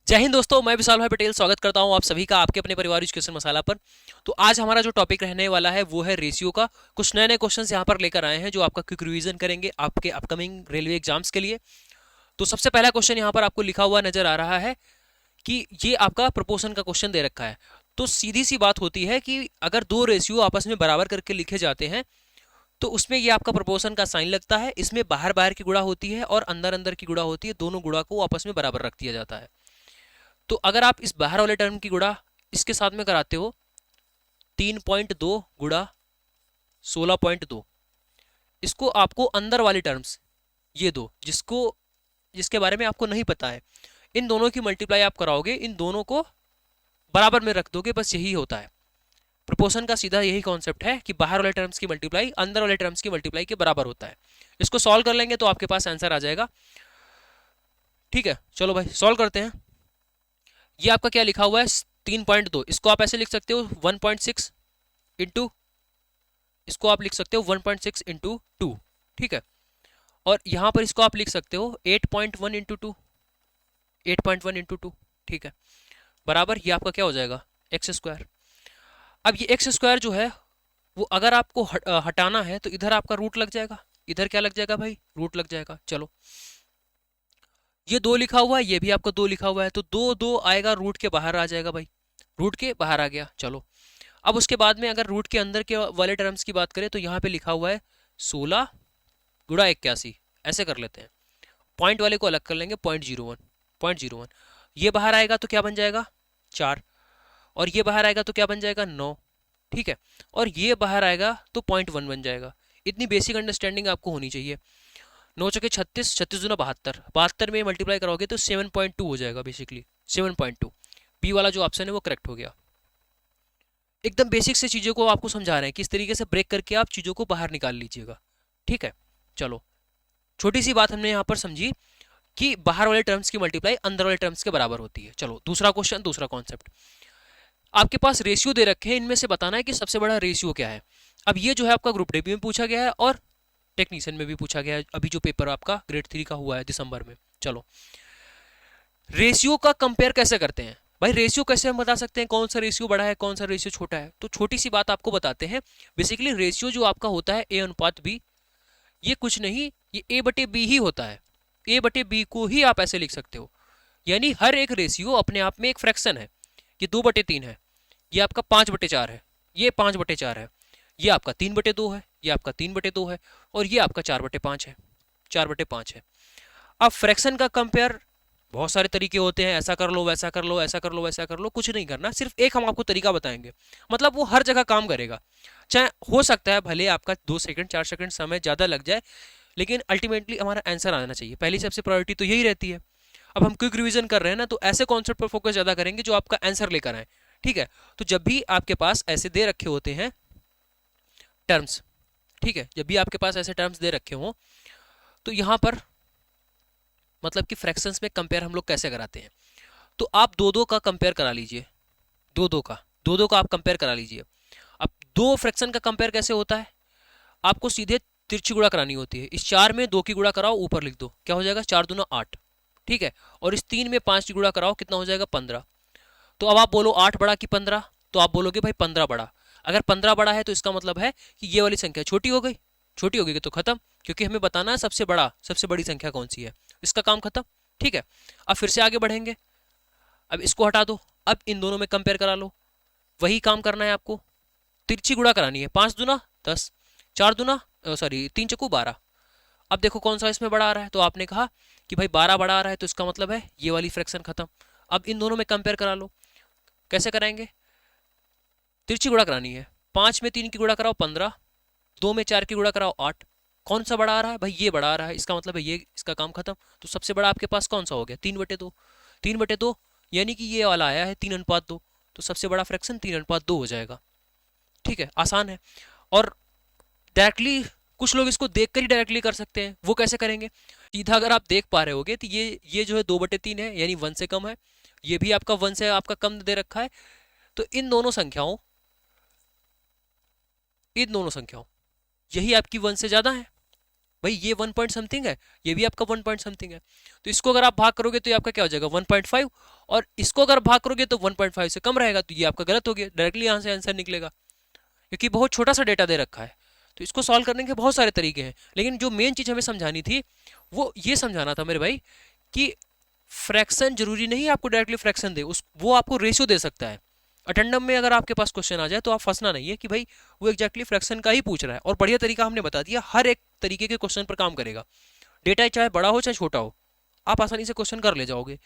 जय हिंद दोस्तों, मैं विशाल भाई पटेल स्वागत करता हूं आप सभी का आपके अपने परिवार एजुकेशन मसाला पर। तो आज हमारा जो टॉपिक रहने वाला है वो है रेशियो का। कुछ नए नए क्वेश्चंस यहां पर लेकर आए हैं जो आपका क्विक रिवीजन करेंगे आपके अपकमिंग रेलवे एग्जाम्स के लिए। तो सबसे पहला क्वेश्चन यहां पर आपको लिखा हुआ नजर आ रहा है कि ये आपका प्रोपोर्शन का क्वेश्चन दे रखा है। तो सीधी सी बात होती है कि अगर दो रेशियो आपस में बराबर करके लिखे जाते हैं तो उसमें ये आपका प्रोपोर्शन का साइन लगता है। इसमें बाहर बाहर की गुणा होती है और अंदर अंदर की गुणा होती है, दोनों गुणा को आपस में बराबर रख दिया जाता है। तो अगर आप इस बाहर वाले टर्म की गुणा इसके साथ में कराते हो 3.2 गुणा 16.2, इसको आपको अंदर वाली टर्म्स ये दो जिसके बारे में आपको नहीं पता है, इन दोनों की मल्टीप्लाई आप कराओगे, इन दोनों को बराबर में रख दोगे, बस यही होता है। प्रोपोर्शन का सीधा यही कॉन्सेप्ट है कि बाहर वाले टर्म्स की मल्टीप्लाई अंदर वाले टर्म्स की मल्टीप्लाई के बराबर होता है। इसको सॉल्व कर लेंगे तो आपके पास आंसर आ जाएगा। ठीक है, चलो भाई सॉल्व करते हैं। ये आपका क्या लिखा हुआ है 3.2, इसको आप ऐसे लिख सकते हो 1.6 इंटू, इसको आप लिख सकते हो 1.6 इंटू 2। ठीक है, और यहां पर इसको आप लिख सकते हो 8.1 इंटू 2, 8.1 इंटू 2। ठीक है, बराबर ये आपका क्या हो जाएगा एक्स स्क्वायर। अब ये एक्स स्क्वायर जो है वो अगर आपको हटाना है तो इधर आपका रूट लग जाएगा, इधर क्या लग जाएगा भाई, रूट लग जाएगा। चलो, ये 2 लिखा हुआ है, ये भी आपका 2 लिखा हुआ है, तो 2 2 आएगा, रूट के बाहर आ जाएगा भाई, रूट के बाहर आ गया। चलो, अब उसके बाद में अगर रूट के अंदर के वाले टर्म्स की बात करें तो यहाँ पे लिखा हुआ है 16 गुणा 81, ऐसे कर लेते हैं। पॉइंट वाले को अलग कर लेंगे, 0.01 ये बाहर आएगा तो क्या बन जाएगा 4, और ये बाहर आएगा तो क्या बन जाएगा 9। ठीक है, और ये बाहर आएगा तो 0.1 बन जाएगा। इतनी बेसिक अंडरस्टैंडिंग आपको होनी चाहिए। 9 चौके 36, 36 दूना 72, 72 में मल्टीप्लाई करोगे तो 7.2 हो जाएगा, बेसिकली 7.2। बी वाला जो ऑप्शन है वो करेक्ट हो गया। एकदम बेसिक से चीज़ों को आपको समझा रहे हैं किस तरीके से ब्रेक करके आप चीज़ों को बाहर निकाल लीजिएगा। ठीक है, चलो, छोटी सी बात हमने यहाँ पर समझी कि बाहर वाले टर्म्स की मल्टीप्लाई अंदर वाले टर्म्स के बराबर होती है। चलो, दूसरा क्वेश्चन, दूसरा कॉन्सेप्ट। आपके पास रेशियो दे रखे हैं, इनमें से बताना है कि सबसे बड़ा रेशियो क्या है। अब ये जो है आपका ग्रुप डी में पूछा गया है और टेक्नीशियन में भी पूछा गया है, अभी जो पेपर आपका ग्रेड 3 का हुआ है दिसंबर में। चलो, रेशियो का कंपेयर कैसे करते हैं भाई, रेशियो कैसे हम बता सकते हैं कौन सा रेशियो बड़ा है कौन सा रेशियो छोटा है। तो छोटी सी बात आपको बताते हैं। बेसिकली रेशियो जो आपका होता है ए अनुपात बी, ये कुछ नहीं, ये ए बटे बी ही होता है। ए बटे बी को ही आप ऐसे लिख सकते हो, यानी हर एक रेशियो अपने आप में एक फ्रैक्शन है। ये 2/3 है, ये आपका 5/4 है, ये 5/4 है, ये आपका 3/2 है, ये आपका 3/2 है, और ये आपका 4/5 है, 4/5 है। अब फ्रैक्शन का कंपेयर बहुत सारे तरीके होते हैं, ऐसा कर लो वैसा कर लो ऐसा कर लो वैसा कर लो, कुछ नहीं करना, सिर्फ एक हम आपको तरीका बताएंगे। मतलब वो हर जगह काम करेगा। चाहे हो सकता है भले आपका 2 सेकंड 4 सेकंड समय ज़्यादा लग जाए, लेकिन अल्टीमेटली हमारा आंसर आना चाहिए। पहली सबसे प्रायोरिटी तो यही रहती है। अब हम क्विक रिवीजन कर रहे हैं ना, तो ऐसे कॉन्सेप्ट पर फोकस ज़्यादा करेंगे जो आपका आंसर लेकर आए। ठीक है, तो जब भी आपके पास ऐसे दे रखे होते हैं टर्म्स, ठीक है, जब भी आपके पास ऐसे टर्म्स दे रखे हों तो यहाँ पर मतलब कि फ्रैक्शंस में कंपेयर हम लोग कैसे कराते हैं। तो आप दो दो का कंपेयर करा लीजिए, दो दो का आप कंपेयर करा लीजिए। अब दो फ्रैक्शन का कंपेयर कैसे होता है, आपको सीधे तिरछी गुणा करानी होती है। इस 4 में 2 की गुणा कराओ, ऊपर लिख दो, क्या हो जाएगा 4 दूना 8। ठीक है, और इस 3 में 5 की गुणा कराओ, कितना हो जाएगा 15। तो अब आप बोलो 8 बड़ा कि 15, तो आप बोलोगे भाई 15 बड़ा। अगर 15 बड़ा है तो इसका मतलब है कि ये वाली संख्या छोटी हो गई, छोटी हो गई तो खत्म, क्योंकि हमें बताना है सबसे बड़ी संख्या कौन सी है, इसका काम खत्म। ठीक है, अब फिर से आगे बढ़ेंगे। अब इसको हटा दो, अब इन दोनों में कंपेयर करा लो, वही काम करना है आपको। तिरछी गुणा करानी है, 5 दूना 10, 4 दूना सॉरी 3 चक्कू 12। अब देखो कौन सा इसमें बड़ा आ रहा है, तो आपने कहा कि भाई 12 बड़ा आ रहा है, तो इसका मतलब है ये वाली फ्रैक्शन खत्म। अब इन दोनों में कंपेयर करा लो, कैसे कराएंगे, तिरछी गुणा करानी है। 5 में 3 की गुणा कराओ 15, 2 में 4 की गुणा कराओ 8। कौन सा बड़ा आ रहा है भाई, ये बड़ा आ रहा है, इसका मतलब है ये, इसका काम खत्म। तो सबसे बड़ा आपके पास कौन सा हो गया 3/2, 3/2 यानी कि ये वाला आया है 3:2, तो सबसे बड़ा फ्रैक्शन 3:2 हो जाएगा। ठीक है, आसान है। और डायरेक्टली कुछ लोग इसको देखकर ही डायरेक्टली कर सकते हैं, वो कैसे करेंगे, सीधा अगर आप देख पा रहे होगे तो ये जो है 2/3 है, यानी 1 से कम है, ये भी आपका 1 से आपका कम दे रखा है। तो इन दोनों संख्याओं यही आपकी 1 से ज्यादा है, भाई ये 1 पॉइंट समथिंग है, ये भी आपका 1 पॉइंट समथिंग है। तो इसको अगर आप भाग करोगे तो ये आपका क्या हो जाएगा 1.5, और इसको अगर भाग करोगे तो 1.5 से कम रहेगा, तो ये आपका गलत हो गया, डायरेक्टली यहाँ से आंसर निकलेगा, क्योंकि बहुत छोटा सा डेटा दे रखा है। तो इसको सॉल्व करने के बहुत सारे तरीके हैं, लेकिन जो मेन चीज हमें समझानी थी वो ये समझाना था मेरे भाई कि फ्रैक्शन जरूरी नहीं आपको डायरेक्टली फ्रैक्शन दे, उस वो आपको रेशियो दे सकता है। अटेंडम में अगर आपके पास क्वेश्चन आ जाए तो आप फंसना नहीं है कि भाई वो एग्जैक्टली फ्रैक्शन का ही पूछ रहा है, और बढ़िया तरीका हमने बता दिया, हर एक तरीके के क्वेश्चन पर काम करेगा। डेटा चाहे बड़ा हो चाहे छोटा हो, आप आसानी से क्वेश्चन कर ले जाओगे।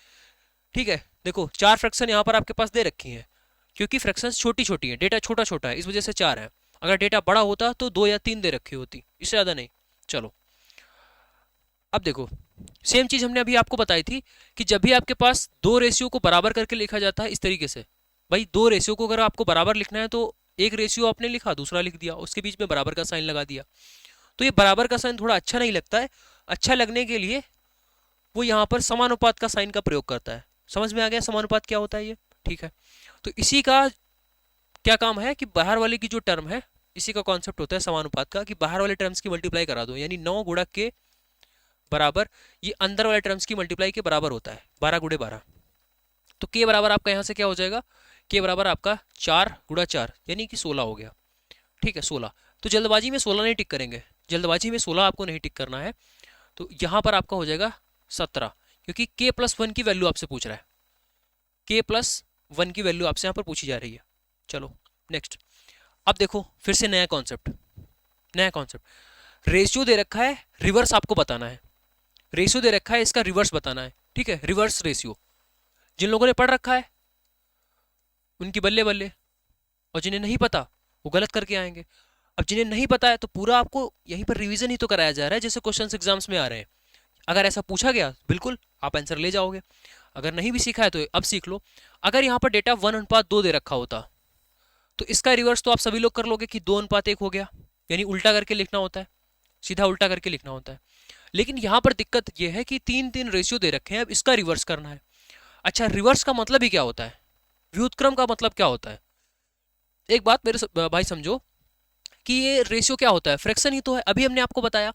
ठीक है, देखो 4 फ्रैक्शन यहाँ पर आपके पास दे रखी हैं, क्योंकि फ्रैक्शंस छोटी छोटी हैं, डेटा छोटा छोटा है, इस वजह से 4 है। अगर डेटा बड़ा होता तो 2 या 3 दे रखी होती, इससे ज़्यादा नहीं। चलो अब देखो, सेम चीज़ हमने अभी आपको बताई थी कि जब भी आपके पास दो रेशियो को बराबर करके लिखा जाता है इस तरीके से, भाई दो रेशियो को अगर आपको बराबर लिखना है तो एक रेशियो आपने लिखा, दूसरा लिख दिया, उसके बीच में बराबर का साइन लगा दिया, तो ये बराबर का साइन थोड़ा अच्छा नहीं लगता है। अच्छा लगने के लिए वो यहाँ पर समानुपात का साइन का प्रयोग करता है। समझ में आ गया समानुपात क्या होता है ये? ठीक है, तो इसी का क्या काम है कि बाहर वाले की जो टर्म है, इसी का कॉन्सेप्ट होता है समानुपात का, कि बाहर वाले टर्म्स की मल्टीप्लाई करा दो, यानी 9 गुणा के बराबर ये अंदर वाले टर्म्स की मल्टीप्लाई के बराबर होता है, 12 गुणे 12। तो के बराबर आपका यहाँ से क्या हो जाएगा, के बराबर आपका 4 गुणा 4 यानी कि 16 हो गया। ठीक है 16, तो जल्दबाजी में 16 नहीं टिक करेंगे, जल्दबाजी में 16 आपको नहीं टिक करना है, तो यहाँ पर आपका हो जाएगा 17, क्योंकि के प्लस 1 की वैल्यू आपसे पूछ रहा है, के प्लस 1 की वैल्यू आपसे यहाँ पर पूछी जा रही है। चलो नेक्स्ट, अब देखो फिर से नया कॉन्सेप्ट, नया कॉन्सेप्ट, रेशियो दे रखा है, रिवर्स आपको बताना है, रेशियो दे रखा है, इसका रिवर्स बताना है। ठीक है, रिवर्स रेशियो जिन लोगों ने पढ़ रखा है उनकी बल्ले बल्ले, और जिन्हें नहीं पता वो गलत करके आएंगे। अब जिन्हें नहीं पता है तो पूरा आपको यहीं पर रिवीजन ही तो कराया जा रहा है, जैसे क्वेश्चंस एग्जाम्स में आ रहे हैं। अगर ऐसा पूछा गया बिल्कुल आप आंसर ले जाओगे, अगर नहीं भी सीखा है तो अब सीख लो। अगर यहाँ पर डेटा 1:2 दे रखा होता तो इसका रिवर्स तो आप सभी लोग कर लोगे कि 2:1 हो गया, यानी उल्टा करके लिखना होता है, सीधा उल्टा करके लिखना होता है। लेकिन यहाँ पर दिक्कत यह है कि 3 रेशियो दे रखे हैं, अब इसका रिवर्स करना है। अच्छा, रिवर्स का मतलब ही क्या होता है, व्युत्क्रम का मतलब क्या होता है? एक बात मेरे भाई समझो कि ये रेशियो क्या होता है, फ्रैक्शन ही तो है। अभी हमने आपको बताया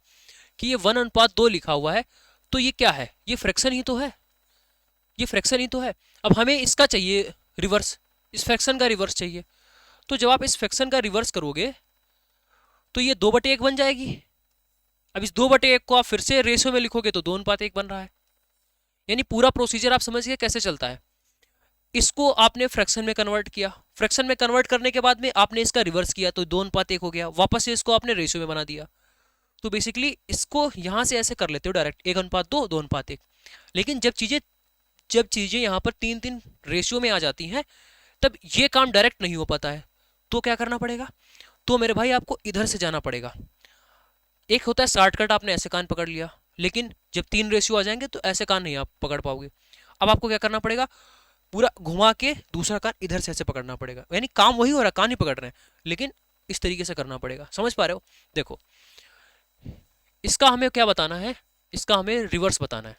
कि ये 1:2 लिखा हुआ है, तो ये क्या है, ये फ्रैक्शन ही तो है, ये फ्रैक्शन ही तो है। अब हमें इसका चाहिए रिवर्स, इस फ्रैक्शन का रिवर्स चाहिए, तो जब आप इस फ्रैक्शन का रिवर्स करोगे तो ये 2/1 बन जाएगी। अब इस 2/1 को आप फिर से रेशियो में लिखोगे तो 2:1 बन रहा है, यानी पूरा प्रोसीजर आप समझ गए कैसे चलता है। इसको आपने फ्रैक्शन में कन्वर्ट किया, फ्रैक्शन में कन्वर्ट करने के बाद में आपने इसका रिवर्स किया तो 2:1 हो गया, वापस से इसको आपने रेशियो में बना दिया। तो बेसिकली इसको यहां से ऐसे कर लेते हो डायरेक्ट 1:2 2:1। लेकिन जब चीजें यहाँ पर 3 रेशियो में आ जाती हैं तब ये काम डायरेक्ट नहीं हो पाता है, तो क्या करना पड़ेगा, तो मेरे भाई आपको इधर से जाना पड़ेगा। एक होता है शॉर्टकट, आपने ऐसे कान पकड़ लिया, लेकिन जब 3 रेशियो आ जाएंगे तो ऐसे कान नहीं आप पकड़ पाओगे। अब आपको क्या करना पड़ेगा, पूरा घुमा के दूसरा कान इधर से ऐसे पकड़ना पड़ेगा, यानी काम वही हो रहा है, कान ही पकड़ रहे हैं, लेकिन इस तरीके से करना पड़ेगा। समझ पा रहे हो? देखो इसका हमें क्या बताना है, इसका हमें रिवर्स बताना है।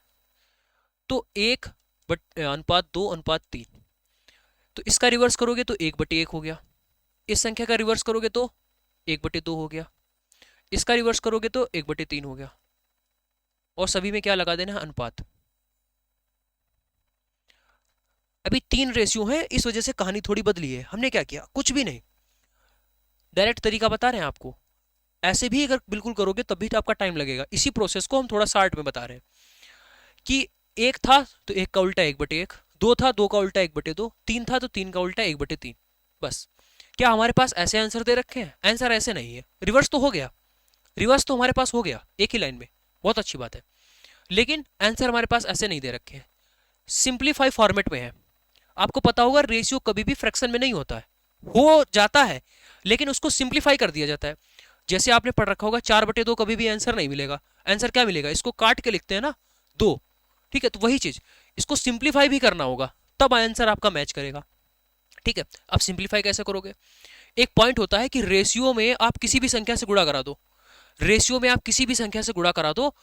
तो 1:2:3, तो इसका रिवर्स करोगे तो 1/1 हो गया, इस संख्या का रिवर्स करोगे तो 1/2 हो गया, इसका रिवर्स करोगे तो 1/3 हो गया, और सभी में क्या लगा देना है, अनुपात। अभी 3 रेशियो है, इस वजह से कहानी थोड़ी बदली है। हमने क्या किया, कुछ भी नहीं, डायरेक्ट तरीका बता रहे हैं आपको। ऐसे भी अगर बिल्कुल करोगे तब भी तो आपका टाइम लगेगा। इसी प्रोसेस को हम थोड़ा शार्ट में बता रहे हैं कि 1 था तो 1 का उल्टा 1/1, 2 था 2 का उल्टा 1/2, 3 था तो 3 का उल्टा 1/3। बस। क्या हमारे पास ऐसे आंसर दे रखे हैं? आंसर ऐसे नहीं है। रिवर्स तो हो गया, रिवर्स तो हमारे पास हो गया एक ही लाइन में, बहुत अच्छी बात है, लेकिन आंसर हमारे पास ऐसे नहीं दे रखे हैं, सिंप्लीफाई फॉर्मेट में है। आपको पता होगा रेशियो कभी भी फ्रैक्शन में नहीं होता है, हो जाता है लेकिन उसको सिंप्लीफाई कर दिया जाता है। जैसे आपने पढ़ रखा होगा 4/2 कभी भी आंसर नहीं मिलेगा। आंसर क्या मिलेगा, इसको काट के लिखते हैं ना 2, ठीक है, तो वही चीज इसको सिंप्लीफाई भी करना होगा, तब आंसर आपका मैच करेगा। ठीक है, अब सिंप्लीफाई कैसे करोगे, एक पॉइंट होता है कि रेशियो में आप किसी भी संख्या से गुणा करा दो, रेशियो में आप किसी भी संख्या से गुणा करा दो,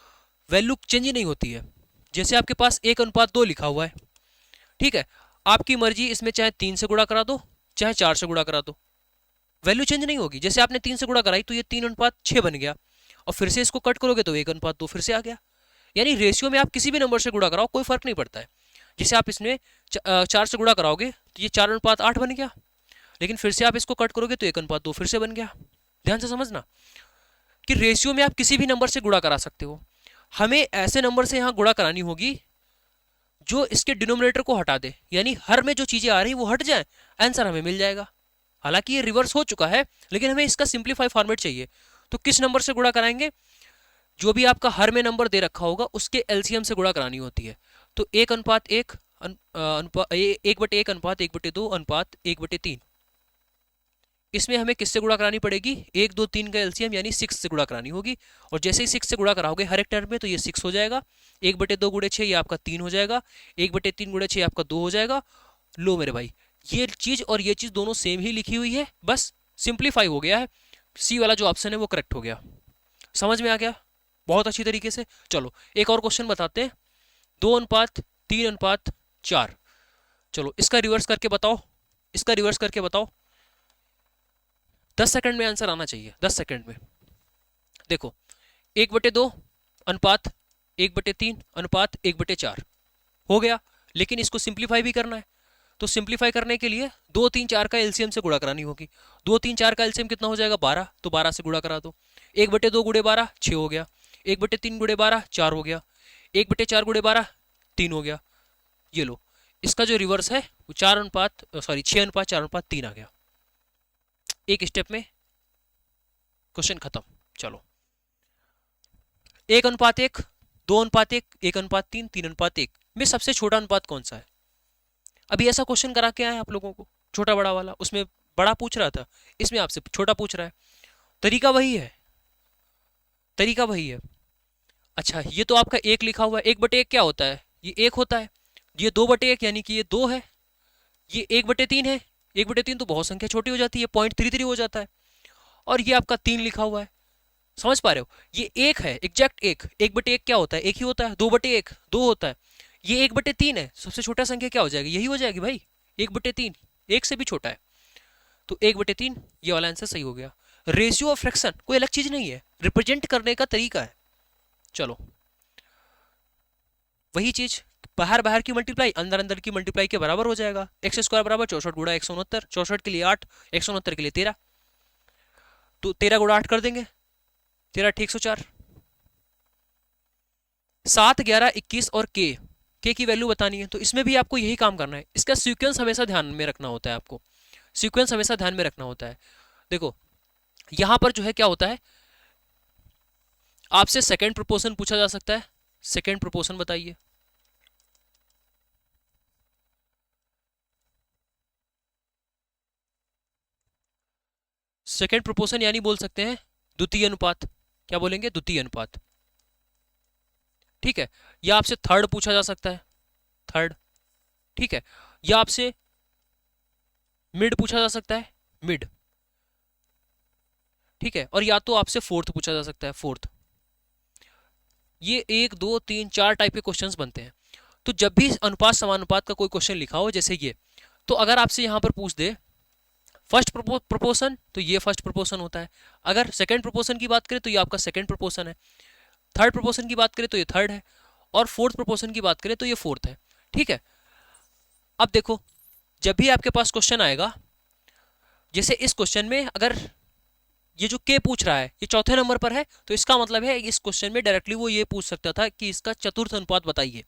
वैल्यू चेंज नहीं होती है। जैसे आपके पास 1:2 लिखा हुआ है, ठीक है, आपकी मर्जी, इसमें चाहे 3 से गुणा करा दो चाहे 4 से गुणा करा दो, वैल्यू चेंज नहीं होगी। जैसे आपने 3 से गुणा कराई तो ये 3:6 बन गया, और फिर से इसको कट करोगे तो 1:2 फिर से आ गया। यानी रेशियो में आप किसी भी नंबर से गुणा कराओ कोई फर्क नहीं पड़ता है। जैसे आप इसमें 4 से गुणा कराओगे तो ये 4:8 बन गया, लेकिन फिर से आप इसको कट करोगे तो 1:2 फिर से बन गया। ध्यान से समझना कि रेशियो में आप किसी भी नंबर से गुणा करा सकते हो। हमें ऐसे नंबर से यहाँ गुणा करानी होगी जो इसके डिनोमिनेटर को हटा दे, यानी हर में जो चीजें आ रही वो हट जाए, आंसर हमें मिल जाएगा। हालांकि ये रिवर्स हो चुका है, लेकिन हमें इसका सिंप्लीफाई फॉर्मेट चाहिए। तो किस नंबर से गुणा कराएंगे? जो भी आपका हर में नंबर दे रखा होगा उसके एलसीएम से गुणा करानी होती है। तो 1:1 1/1 अनुपात 1/2 अनुपात 1/3, इसमें हमें किससे गुणा करानी पड़ेगी? 1 2 3 का एलसीएम यानी 6 से गुणा करानी होगी। और जैसे ही 6 से गुणा कराओगे हर एक टर्म में तो ये 6 हो जाएगा। 1/2 गुणे 6 ये आपका 3 हो जाएगा। 1/3 गुणे 6 आपका 2 हो जाएगा। लो मेरे भाई, ये चीज और ये चीज दोनों सेम ही लिखी हुई है, बस सिंप्लीफाई हो गया है। सी वाला जो ऑप्शन है वो करेक्ट हो गया। समझ में आ गया बहुत अच्छी तरीके से। चलो एक और क्वेश्चन बताते हैं। 2:3:4। चलो इसका रिवर्स करके बताओ, इसका रिवर्स करके बताओ। 10 सेकंड में आंसर आना चाहिए, 10 सेकंड में। देखो 1/2 अनुपात 1/3 अनुपात 1/4 हो गया, लेकिन इसको सिंप्लीफाई भी करना है। तो सिंप्लीफाई करने के लिए 2 3 4 का एलसीएम से गुणा करानी होगी। 2 3 4 का एलसीएम कितना हो जाएगा? 12। तो 12 से गुणा करा दो। 1/2 गुणे 12 6 हो गया। 1/3 गुणे 12 4 हो गया। 1/4 गुणे 12 3 हो गया। ये लो, इसका जो रिवर्स है वो 6:4:3 आ गया। एक स्टेप में क्वेश्चन खत्म। चलो 1:1 2:1 1:3 3:1 में सबसे छोटा अनुपात कौन सा है? अभी ऐसा क्वेश्चन करा के आए आप लोगों को, छोटा बड़ा वाला, उसमें बड़ा पूछ रहा था, इसमें आपसे छोटा पूछ रहा है। तरीका वही है, तरीका वही है। अच्छा ये तो आपका 1 लिखा हुआ है। 1/1 क्या होता है? ये 1 होता है। ये 2/1 यानी कि ये 2 है। ये 1/3 है। 1/3 तो बहुत संख्या छोटी हो जाती है, 0.33 हो जाता है। और ये आपका 3 लिखा हुआ है। समझ पा रहे हो? ये 1 है, एग्जैक्ट 1। 1/1 क्या होता है? 1 ही होता है। 2/1 2 होता है। ये 1/3 है, सबसे छोटा संख्या क्या हो जाएगी? यही हो जाएगी भाई, 1/3, 1 से भी छोटा है। तो 1/3 ये वाला आंसर सही हो गया। रेशियो ऑफ फ्रैक्शन कोई अलग चीज नहीं है, रिप्रेजेंट करने का तरीका है। चलो वही चीज, बाहर बाहर की मल्टीप्लाई अंदर अंदर की मल्टीप्लाई के बराबर हो जाएगा। x² बराबर 64 गुणा 169, 64 के लिए 8, 169 के लिए 13। तो 13 गुणा 8 कर देंगे, 13 8 104। 7 11 21 और के की वैल्यू बतानी है। तो इसमें भी आपको यही काम करना है। इसका सीक्वेंस हमेशा ध्यान में रखना होता है, आपको सीक्वेंस हमेशा ध्यान में रखना होता है। देखो यहां पर जो है क्या होता है, आपसे सेकंड प्रोपोर्शन पूछा जा सकता है। सेकंड प्रोपोर्शन बताइए। सेकंड प्रोपोर्शन यानी बोल सकते हैं द्वितीय अनुपात। क्या बोलेंगे? द्वितीय अनुपात। ठीक है। या आपसे थर्ड पूछा जा सकता है, थर्ड। ठीक है। या आपसे मिड पूछा जा सकता है, मिड। ठीक है। और या तो आपसे फोर्थ पूछा जा सकता है, फोर्थ। ये 1 2 3 4 टाइप के क्वेश्चंस बनते हैं। तो जब भी अनुपात समानुपात का कोई क्वेश्चन लिखा हो जैसे ये, तो अगर आपसे यहां पर पूछ दे फर्स्ट प्रोपोर्शन तो ये फर्स्ट प्रोपोर्शन होता है। अगर सेकंड प्रोपोर्शन की बात करें तो ये आपका सेकंड प्रोपोर्शन है। थर्ड प्रोपोर्शन की बात करें तो ये थर्ड है। और फोर्थ प्रोपोर्शन की बात करें तो ये फोर्थ है। ठीक है। अब देखो जब भी आपके पास क्वेश्चन आएगा, जैसे इस क्वेश्चन में अगर ये जो के पूछ रहा है ये चौथे नंबर पर है, तो इसका मतलब है इस क्वेश्चन में डायरेक्टली वो ये पूछ सकता था कि इसका चतुर्थ अनुपात बताइए।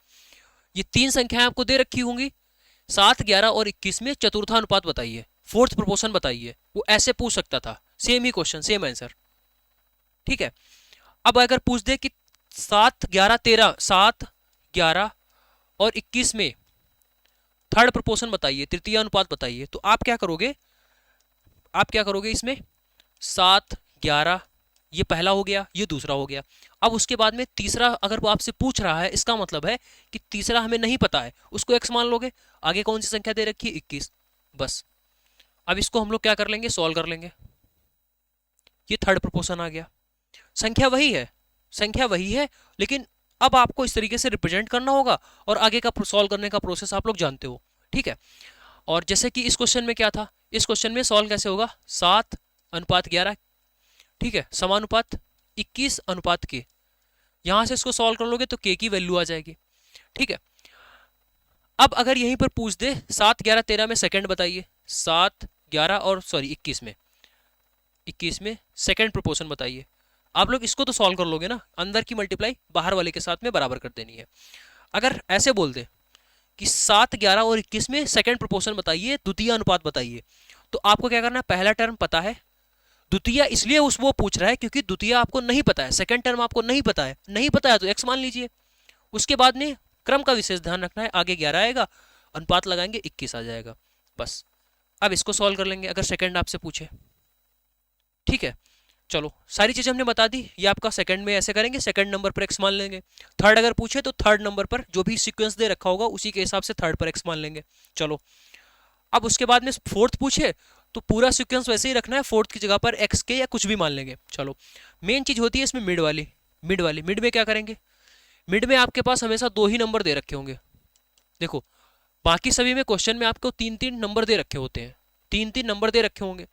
ये 3 संख्याएं आपको दे रखी होंगी, 7 11 और 21 में चतुर्थानुपात बताइए, फोर्थ प्रोपोर्शन बताइए। वो ऐसे पूछ सकता था, सेम ही क्वेश्चन सेम आंसर। ठीक है। अब अगर पूछ दे कि 7 11 13 7 11 और 21 में थर्ड प्रोपोर्शन बताइए, तृतीय अनुपात बताइए, तो आप क्या करोगे? आप क्या करोगे इसमें? 7 11 ये पहला हो गया, ये दूसरा हो गया। अब उसके बाद में तीसरा अगर वो आपसे पूछ रहा है, इसका मतलब है कि तीसरा हमें नहीं पता है, उसको x मान लोगे। आगे कौन सी संख्या दे रखी है? 21। बस अब इसको हम लोग क्या कर लेंगे? सॉल्व कर लेंगे। ये थर्ड प्रोपोर्शन आ गया। संख्या वही है, संख्या वही है, लेकिन अब आपको इस तरीके से रिप्रेजेंट करना होगा और आगे का सॉल्व करने का प्रोसेस आप लोग जानते हो। ठीक है। और जैसे कि इस क्वेश्चन में क्या था, इस क्वेश्चन में सॉल्व कैसे होगा? 7 अनुपात 11। ठीक है, समानुपात 21:k। यहां से इसको सॉल्व कर लोगे तो k की वैल्यू आ जाएगी। ठीक है, अब अगर यहीं पर पूछ दे 7, 11, 13 में सेकंड बताइए, 7, 11 और सॉरी 21 में सेकंड प्रोपोर्शन बताइए। आप लोग इसको तो सॉल्व कर लोगे ना, अंदर की मल्टीप्लाई बाहर वाले के साथ में बराबर कर देनी है। अगर ऐसे बोल दे कि 7, 11 और 21 में सेकंड प्रोपोर्शन बताइए, द्वितीय अनुपात बताइए, तो आपको क्या करना है, पहला टर्म पता है, द्वितीय इसलिए उस वो पूछ रहा है क्योंकि द्वितीय आपको नहीं पता है, सेकंड टर्म आपको नहीं पता है, नहीं पता है तो x मान लीजिए। उसके बाद में क्रम का विशेष ध्यान रखना है, आगे 11 आएगा, अनुपात लगाएंगे 21 आ जाएगा, बस। अब इसको सॉल्व कर लेंगे अगर सेकंड आपसे पूछे। ठीक है, चलो सारी चीजें हमने बता दी। ये आपका सेकंड में ऐसे करेंगे, सेकंड नंबर पर x मान लेंगे। थर्ड अगर पूछे तो थर्ड नंबर पर जो भी सीक्वेंस दे रखा होगा उसी के हिसाब से थर्ड पर x मान लेंगे। चलो, अब उसके बाद में फोर्थ पूछे तो पूरा सीक्वेंस वैसे ही रखना है, फोर्थ की जगह पर एक्स के या कुछ भी मान लेंगे। चलो, मेन चीज होती है इसमें मिड वाली। मिड में क्या करेंगे, मिड में आपके पास हमेशा 2 ही नंबर दे रखे होंगे। देखो, बाकी सभी में क्वेश्चन में आपको 3-3 नंबर दे रखे होते हैं, 3-3 नंबर दे रखे होंगे,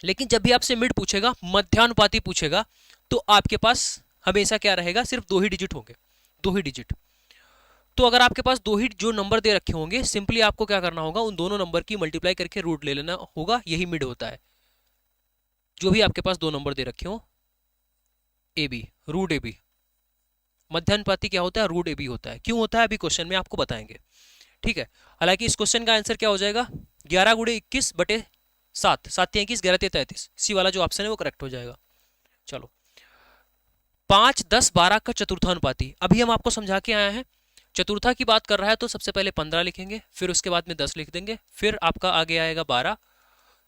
लेकिन जब भी आपसे मिड पूछेगा, मध्यानुपाती पूछेगा, तो आपके पास हमेशा क्या रहेगा, सिर्फ 2 ही डिजिट होंगे, 2 ही डिजिट। तो अगर आपके पास 2 ही जो नंबर दे रखे होंगे, सिंपली आपको क्या करना होगा, उन दोनों नंबर की मल्टीप्लाई करके रूट ले लेना होगा, यही मिड होता है। जो भी आपके पास 2 नंबर दे रखे हो, A B, root A B. मध्यानुपाती क्या होता है, रूट ए बी होता है। क्यों होता है अभी क्वेश्चन में आपको बताएंगे। ठीक है, हालांकि इस क्वेश्चन का आंसर क्या हो जाएगा, 11 गुणे 21 बटे 7, 7 21, 11 33, सी वाला जो ऑप्शन है वो करेक्ट हो जाएगा। चलो, 5, 10, 12 का चतुर्थानुपाती अभी हम आपको समझा के आए हैं। चतुर्था की बात कर रहा है तो सबसे पहले 15 लिखेंगे, फिर उसके बाद में 10 लिख देंगे, फिर आपका आगे आएगा 12,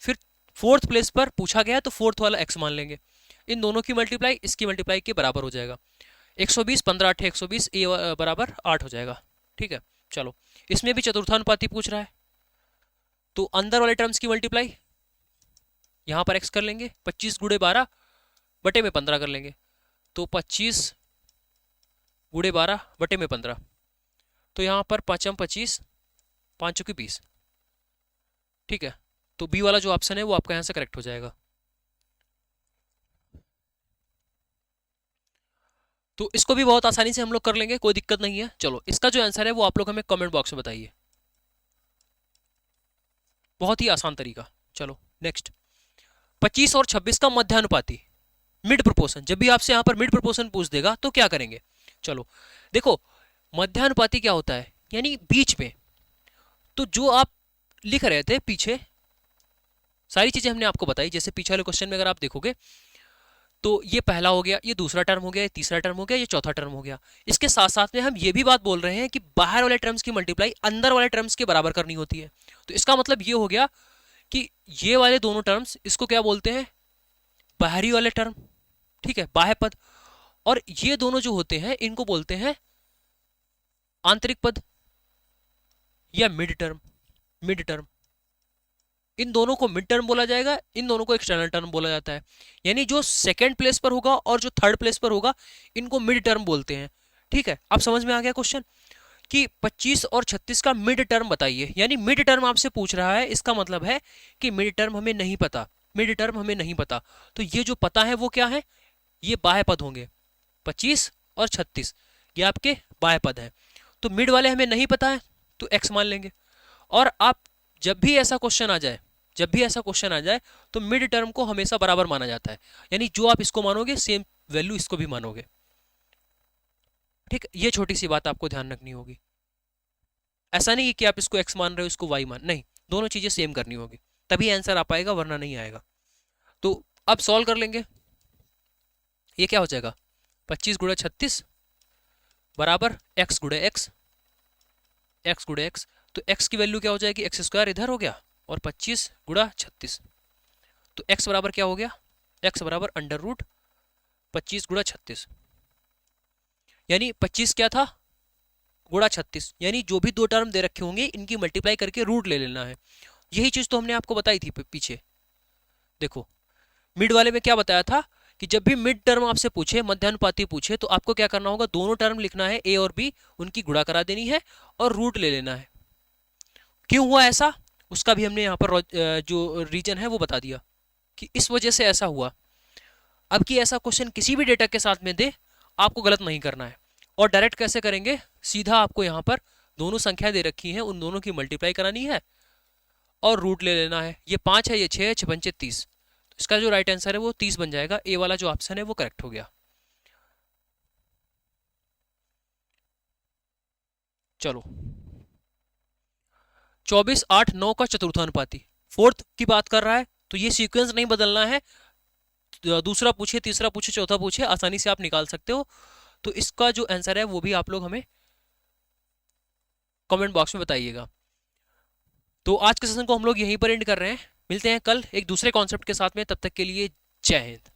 फिर फोर्थ प्लेस पर पूछा गया तो फोर्थ वाला x मान लेंगे। इन दोनों की मल्टीप्लाई इसकी मल्टीप्लाई के बराबर हो जाएगा। 120, 15 8 120, ए बराबर 8 हो जाएगा। ठीक है, चलो, इसमें भी चतुर्थानुपाती पूछ रहा है तो अंदर वाले टर्म्स की मल्टीप्लाई यहां पर x कर लेंगे, 25 गुणे 12 बटे में 15 कर लेंगे, तो 25 गुणे 12 बटे में 15, तो यहां पर 5 25, 5 की 20। ठीक है, तो बी वाला जो ऑप्शन है वो आपका यहां से करेक्ट हो जाएगा। तो इसको भी बहुत आसानी से हम लोग कर लेंगे, कोई दिक्कत नहीं है। चलो, इसका जो आंसर है वो आप लोग हमें कमेंट बॉक्स में बताइए, बहुत ही आसान तरीका। चलो नेक्स्ट, 25 और 26 का मध्यानुपाती, मिड प्रोपोर्शन। जब भी आपसे यहां पर मिड प्रोपोर्शन पूछ देगा तो क्या करेंगे, चलो देखो, मध्यानुपाती क्या होता है, यानी बीच में। तो जो आप लिख रहे थे पीछे, सारी चीजें हमने आपको बताई। जैसे पीछे वाले क्वेश्चन में अगर आप देखोगे तो ये पहला हो गया, ये दूसरा टर्म हो गया, ये तीसरा टर्म हो गया, ये चौथा टर्म हो गया। इसके साथ साथ में हम ये भी बात बोल रहे हैं कि बाहर वाले टर्म्स की मल्टीप्लाई अंदर वाले टर्म्स के बराबर करनी होती है। तो इसका मतलब ये हो गया कि ये वाले दोनों टर्म्स, इसको क्या बोलते हैं, बाहरी वाले टर्म। ठीक है, बाह्य पद। और ये दोनों जो होते हैं इनको बोलते हैं आंतरिक पद या मिड टर्म। मिड टर्म, इन दोनों को मिड टर्म बोला जाएगा, इन दोनों को एक्सटर्नल टर्म बोला जाता है। यानी जो सेकंड प्लेस पर होगा और जो थर्ड प्लेस पर होगा, इनको मिड टर्म बोलते हैं। ठीक है, अब समझ में आ गया क्वेश्चन कि 25 और 36 का मिड टर्म बताइए। यानी मिड टर्म आपसे पूछ रहा है, इसका मतलब है कि मिड टर्म हमें नहीं पता, मिड टर्म हमें नहीं पता। तो ये जो पता है वो क्या है, ये बाह्य पद होंगे। 25 और 36 ये आपके बाह्य पद है। तो मिड वाले हमें नहीं पता है तो x मान लेंगे। और आप जब भी ऐसा क्वेश्चन आ जाए, जब भी ऐसा क्वेश्चन आ जाए तो मिड टर्म को हमेशा बराबर माना जाता है। यानी जो आप इसको मानोगे सेम वैल्यू इसको भी मानोगे। ठीक, ये छोटी सी बात आपको ध्यान रखनी होगी। ऐसा नहीं कि आप इसको x मान रहे हो इसको y मान, नहीं, दोनों चीजें सेम करनी होगी, तभी आंसर आ पाएगा, वरना नहीं आएगा। तो अब सॉल्व कर लेंगे। ये क्या हो जाएगा, 25 गुणे 36 बराबर x गुणे x, x गुणे x। तो x की वैल्यू क्या हो जाएगी, एक्स स्क्वायर इधर हो गया और 25 गुणा 36, तो x बराबर क्या हो गया, x बराबर अंडर रूट 25 गुणा 36। यानी 25 क्या था, गुणा 36, यानी जो भी दो टर्म दे रखे होंगे इनकी मल्टीप्लाई करके रूट ले लेना है। यही चीज तो हमने आपको बताई थी पीछे। देखो, मिड वाले में क्या बताया था कि जब भी मिड टर्म आपसे पूछे, मध्यानुपाती पूछे, तो आपको क्या करना होगा, दोनों टर्म लिखना है, ए और बी, उनकी गुणा करा देनी है और रूट ले लेना है। क्यों हुआ ऐसा, उसका भी हमने यहाँ पर जो रीजन है वो बता दिया कि इस वजह से ऐसा हुआ। अब कि ऐसा क्वेश्चन किसी भी डेटा के साथ में दे, आपको गलत नहीं करना है। और डायरेक्ट कैसे करेंगे, सीधा आपको यहाँ पर दोनों संख्या दे रखी हैं, उन दोनों की मल्टीप्लाई करानी है और रूट ले लेना है। ये 5 है, ये 6 है, 6 पंचे 30, तो इसका जो राइट आंसर है वो 30 बन जाएगा। ए वाला जो ऑप्शन है वो करेक्ट हो गया। चलो 24 8 9 का चतुर्थानुपाती, फोर्थ की बात कर रहा है, तो ये सीक्वेंस नहीं बदलना है। दूसरा पूछे, तीसरा पूछे, चौथा पूछे, आसानी से आप निकाल सकते हो। तो इसका जो आंसर है वो भी आप लोग हमें कमेंट बॉक्स में बताइएगा। तो आज के सेशन को हम लोग यहीं पर एंड कर रहे हैं। मिलते हैं कल एक दूसरे कॉन्सेप्ट के साथ में, तब तक के लिए जय हिंद।